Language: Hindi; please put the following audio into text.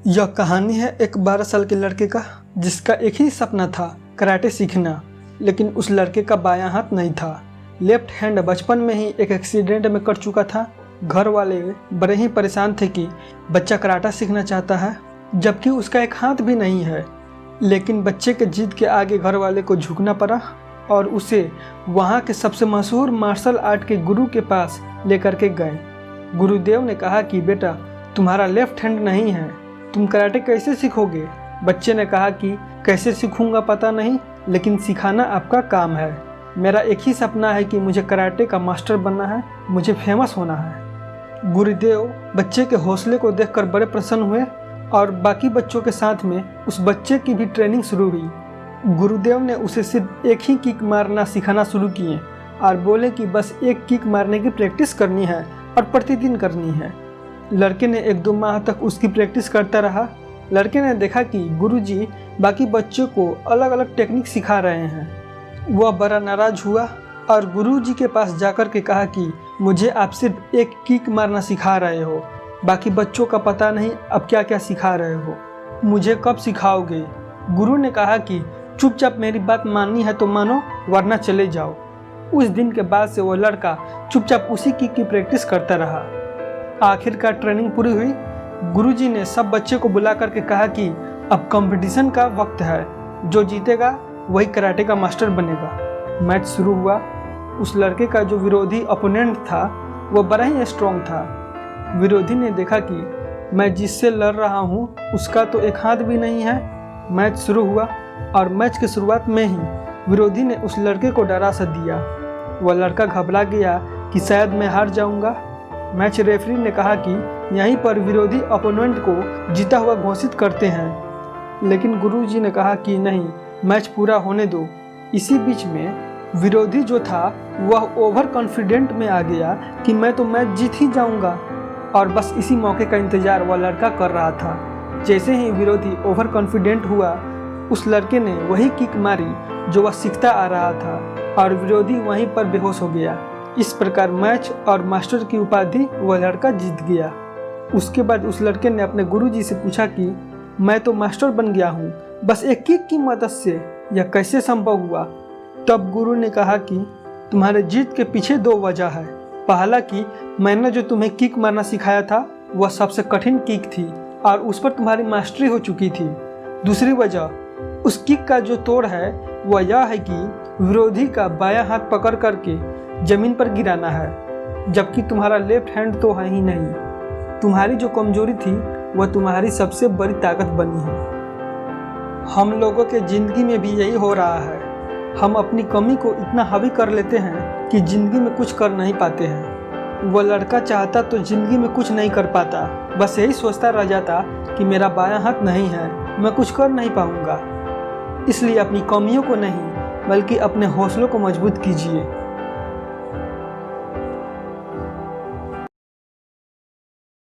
यह कहानी है एक 12 साल के लड़के का जिसका एक ही सपना था, कराटे सीखना। लेकिन उस लड़के का बायां हाथ नहीं था। लेफ्ट हैंड बचपन में ही एक एक्सीडेंट में कट चुका था। घर वाले बड़े ही परेशान थे कि बच्चा कराटा सीखना चाहता है जबकि उसका एक हाथ भी नहीं है। लेकिन बच्चे के जिद के आगे घर वाले को झुकना पड़ा और उसे वहाँ के सबसे मशहूर मार्शल आर्ट के गुरु के पास लेकर के गए। गुरुदेव ने कहा कि बेटा, तुम्हारा लेफ्ट हैंड नहीं है, तुम कराटे कैसे सीखोगे? बच्चे ने कहा कि कैसे सीखूंगा पता नहीं, लेकिन सिखाना आपका काम है। मेरा एक ही सपना है कि मुझे कराटे का मास्टर बनना है, मुझे फेमस होना है। गुरुदेव बच्चे के हौसले को देखकर बड़े प्रसन्न हुए और बाकी बच्चों के साथ में उस बच्चे की भी ट्रेनिंग शुरू हुई। गुरुदेव ने उसे सिर्फ एक ही किक मारना सिखाना शुरू किए और बोले कि बस एक किक मारने की प्रैक्टिस करनी है और प्रतिदिन करनी है। लड़के ने 1-2 माह तक उसकी प्रैक्टिस करता रहा। लड़के ने देखा कि गुरुजी बाकी बच्चों को अलग अलग टेक्निक सिखा रहे हैं। वह बड़ा नाराज हुआ और गुरुजी के पास जाकर के कहा कि मुझे आप सिर्फ एक किक मारना सिखा रहे हो, बाकी बच्चों का पता नहीं अब क्या क्या सिखा रहे हो, मुझे कब सिखाओगे? गुरु ने कहा कि चुपचाप मेरी बात माननी है तो मानो, वरना चले जाओ। उस दिन के बाद से वो लड़का चुपचाप उसी किक की प्रैक्टिस करता रहा। आखिरकार ट्रेनिंग पूरी हुई। गुरुजी ने सब बच्चे को बुला करके कहा कि अब कंपटीशन का वक्त है, जो जीतेगा वही कराटे का मास्टर बनेगा। मैच शुरू हुआ। उस लड़के का जो विरोधी अपोनेंट था वो बड़ा ही स्ट्रॉन्ग था। विरोधी ने देखा कि मैं जिससे लड़ रहा हूँ उसका तो एक हाथ भी नहीं है। मैच शुरू हुआ और मैच की शुरुआत में ही विरोधी ने उस लड़के को डरा सा दिया। वह लड़का घबरा गया कि शायद मैं हार जाऊंगा। मैच रेफरी ने कहा कि यहीं पर विरोधी अपोनेंट को जीता हुआ घोषित करते हैं, लेकिन गुरुजी ने कहा कि नहीं, मैच पूरा होने दो। इसी बीच में विरोधी जो था वह ओवर कॉन्फिडेंट में आ गया कि मैं तो मैच जीत ही जाऊंगा, और बस इसी मौके का इंतजार वह लड़का कर रहा था। जैसे ही विरोधी ओवर कॉन्फिडेंट हुआ, उस लड़के ने वही किक मारी जो वह सीखता आ रहा था और विरोधी वहीं पर बेहोश हो गया। इस प्रकार मैच और मास्टर की उपाधि वह लड़का जीत गया। उसके बाद उस लड़के ने अपने गुरुजी से पूछा कि मैं तो मास्टर बन गया हूँ, बस एक किक की मदद से, यह कैसे संभव हुआ? तब गुरु ने कहा कि तुम्हारे जीत के पीछे 2 वजह है। पहला कि मैंने जो तुम्हें किक मारना सिखाया था वह सबसे कठिन किक थी और उस पर तुम्हारी मास्टरी हो चुकी थी। दूसरी वजह, उस किक का जो तोड़ है वह यह है कि विरोधी का बायां हाथ पकड़ करके जमीन पर गिराना है, जबकि तुम्हारा लेफ्ट हैंड तो है ही नहीं। तुम्हारी जो कमजोरी थी वह तुम्हारी सबसे बड़ी ताकत बनी है। हम लोगों के जिंदगी में भी यही हो रहा है। हम अपनी कमी को इतना हावी कर लेते हैं कि जिंदगी में कुछ कर नहीं पाते हैं। वह लड़का चाहता तो जिंदगी में कुछ नहीं कर पाता, बस यही सोचता रह जाता कि मेरा बायां हाथ नहीं है, मैं कुछ कर नहीं पाऊंगा। इसलिए अपनी कमियों को नहीं बल्कि अपने हौसलों को मजबूत कीजिए।